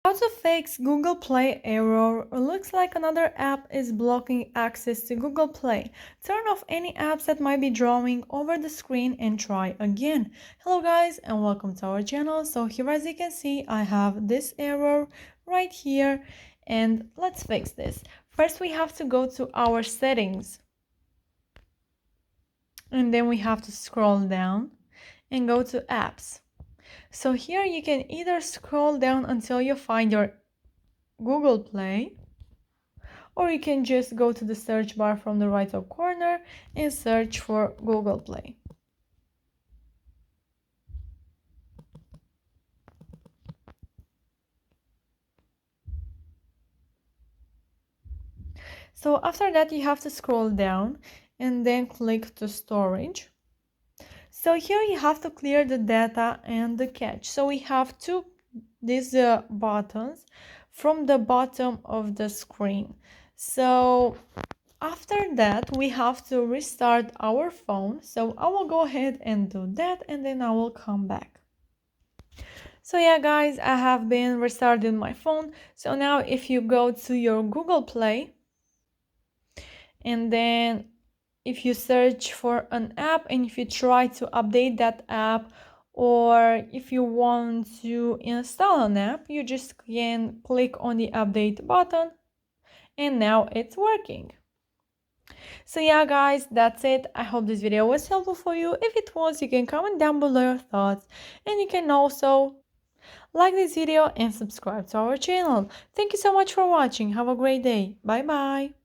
How to fix Google Play error. Looks like another app is blocking access to Google Play. Turn off any apps that might be drawing over the screen and try again. Hello guys and welcome to our channel. So here, as you can see, I have this error right here and let's fix this. First we have to go to our settings and then we have to scroll down and go to apps. So here you can either scroll down until you find your Google Play, or you can just go to the search bar from the right top corner and search for Google Play. So after that you have to scroll down and then click to storage. So here you have to clear the data and the cache. So we have these buttons from the bottom of the screen. So after that we have to restart our phone. So I will go ahead and do that and then I will come back. So yeah guys, I have been restarting my phone. So now if you go to your Google Play and then if you search for an app and if you try to update that app, or if you want to install an app, you just can click on the update button and now it's working. So yeah guys, that's it. I hope this video was helpful for you. If it was, you can comment down below your thoughts and you can also like this video and subscribe to our channel. Thank you so much for watching. Have a great day. Bye bye.